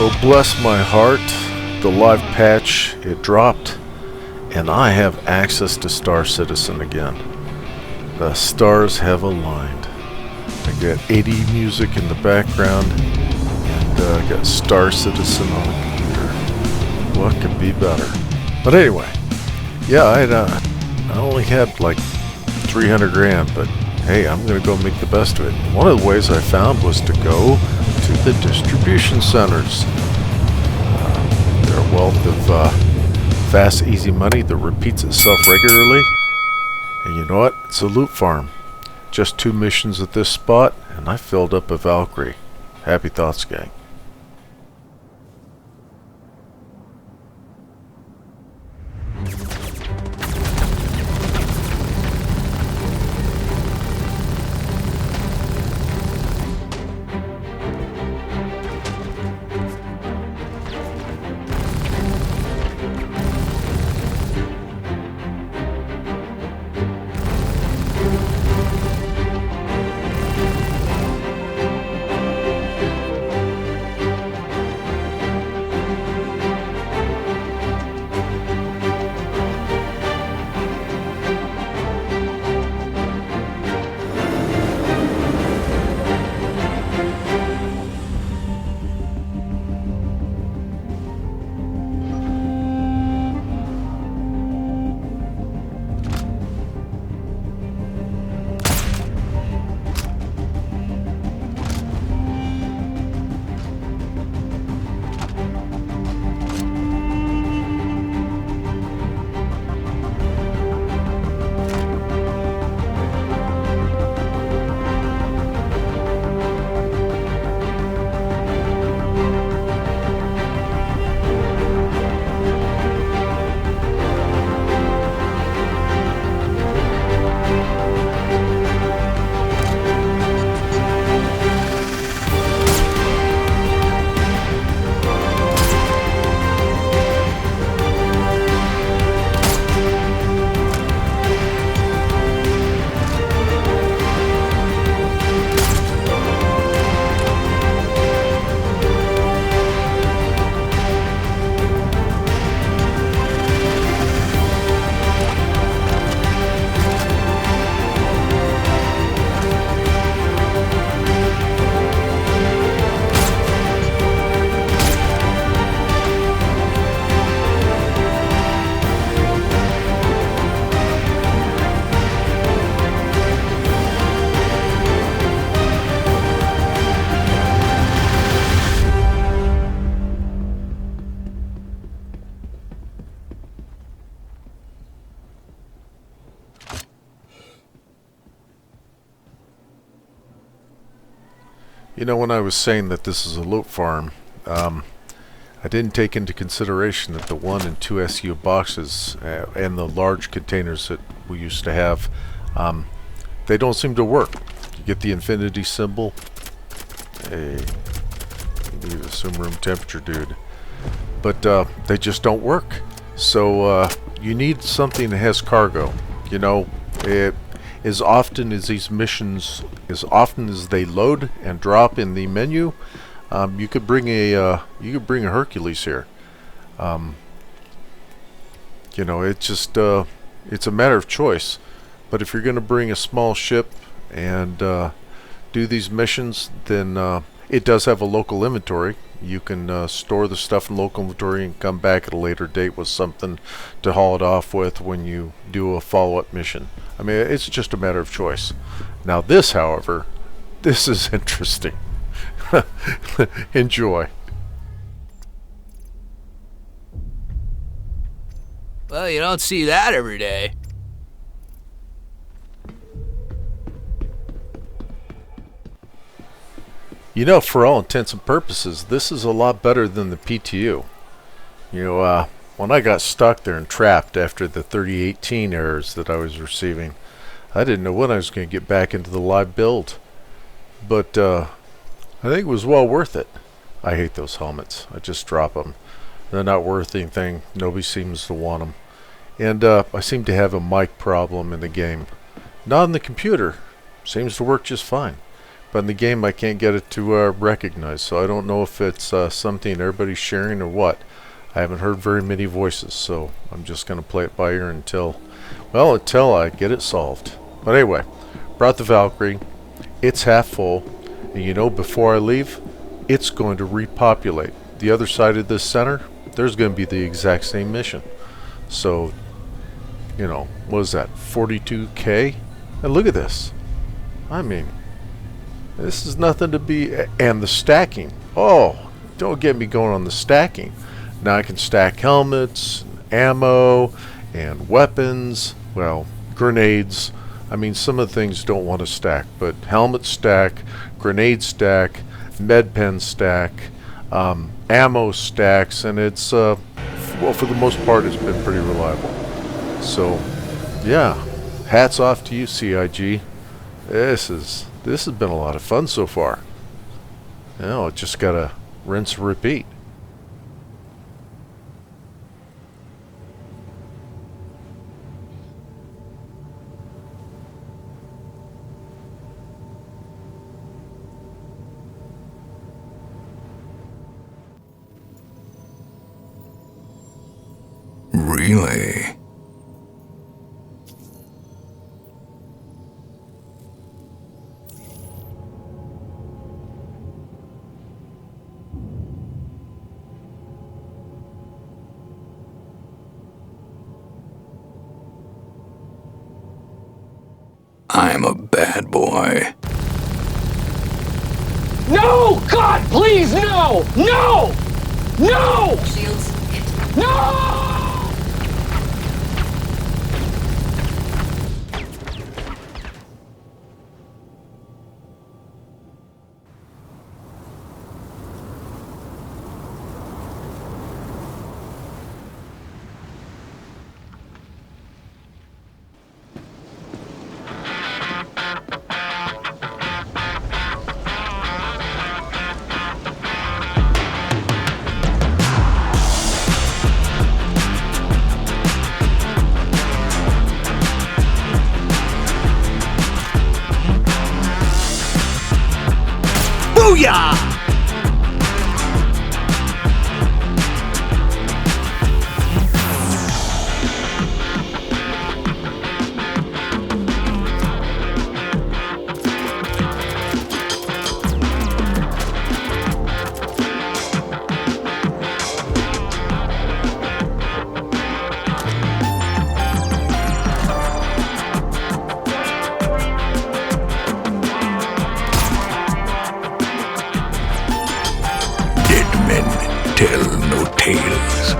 Oh, bless my heart, the live patch, it dropped, and I have access to Star Citizen again. The stars have aligned. I got 80 music in the background, and I got Star Citizen on the computer. What could be better? But anyway, yeah, I only had like 300 grand, but hey, I'm gonna go make the best of it. One of the ways I found was to go to the distribution centers. They're a wealth of fast, easy money that repeats itself regularly. And you know what? It's a loot farm. Just 2 missions at this spot, and I filled up a Valkyrie. Happy thoughts, gang. You know, when I was saying that this is a loot farm, I didn't take into consideration that the 1 and 2 SU boxes and the large containers that we used to have, they don't seem to work. You get the infinity symbol. Hey, you need assume room temperature, dude. But they just don't work. So you need something that has cargo. You know, as often as these missions, as often as they load and drop in the menu, you could bring a Hercules here. You know, it's just it's a matter of choice. But if you're going to bring a small ship and do these missions, then it does have a local inventory. You can store the stuff in local inventory and come back at a later date with something to haul it off with when you do a follow-up mission. I mean, it's just a matter of choice. Now this, however, this is interesting. Enjoy. Well, you don't see that every day. You know, for all intents and purposes, this is a lot better than the PTU. You know, when I got stuck there and trapped after the 3018 errors that I was receiving, I didn't know when I was going to get back into the live build. But I think it was well worth it. I hate those helmets. I just drop them. They're not worth anything. Nobody seems to want them. And I seem to have a mic problem in the game. Not on the computer. Seems to work just fine. but in the game I can't get it to recognize, so I don't know if it's something everybody's sharing or what. I haven't heard very many voices, so I'm just going to play it by ear until I get it solved. But anyway, brought the Valkyrie. It's half full, and you know, before I leave, it's going to repopulate. The other side of this center, there's going to be the exact same mission. So, you know, what is that, 42K? And look at this. I mean, this is nothing to be... And the stacking. Oh, don't get me going on the stacking. Now I can stack helmets, ammo, and weapons. Well, grenades. I mean, some of the things don't want to stack, but helmet stack, grenade stack, med pen stack, ammo stacks, and it's, well, for the most part, it's been pretty reliable. So, yeah, hats off to you, C.I.G. This has been a lot of fun so far. You know, just gotta rinse and repeat. Really? I'm a bad boy. No! God, please, no! No! No! Shields hit. No! Booyah! Tell no tales.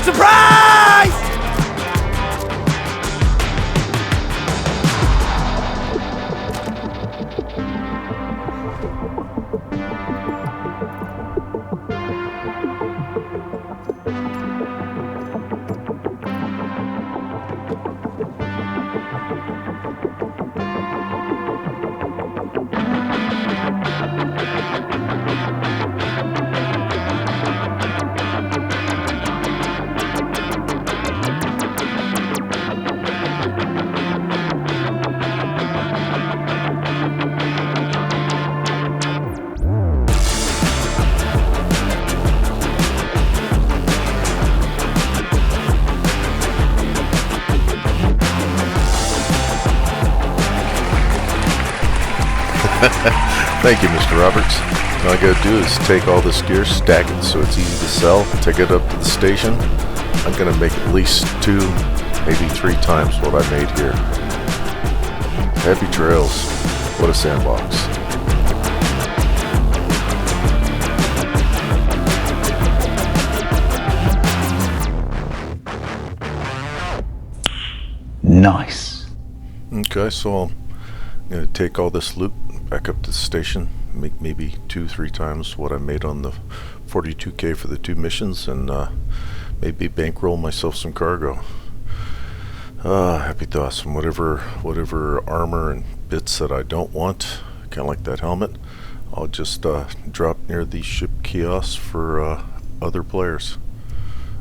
Surprise! Thank you, Mr. Roberts. All I gotta do is take all this gear, stack it so it's easy to sell, take it up to the station, I'm gonna make at least 2, maybe 3 times what I made here. Happy trails. What a sandbox. Nice. Okay, so I'm gonna take all this loot back up to the station, make maybe 2-3 times what I made on the 42K for the 2 missions, and maybe bankroll myself some cargo. Happy thoughts. And whatever armor and bits that I don't want, kind of like that helmet, I'll just drop near the ship kiosks for other players.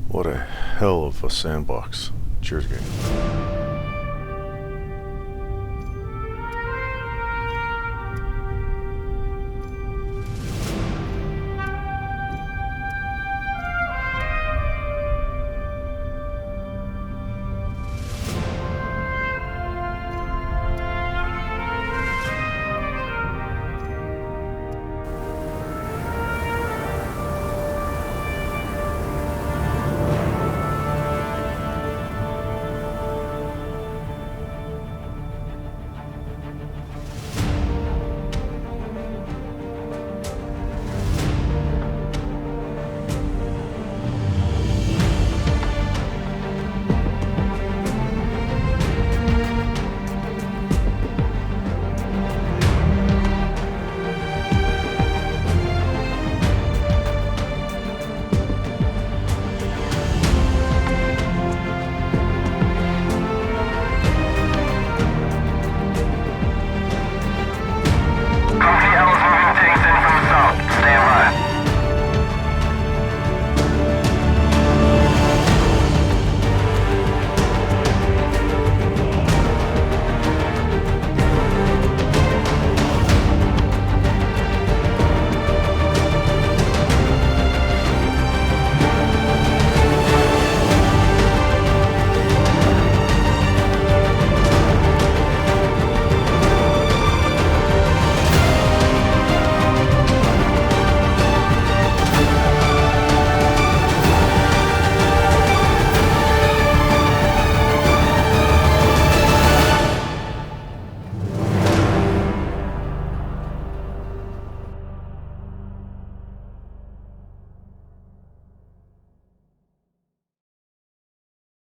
What a hell of a sandbox. Cheers, gang.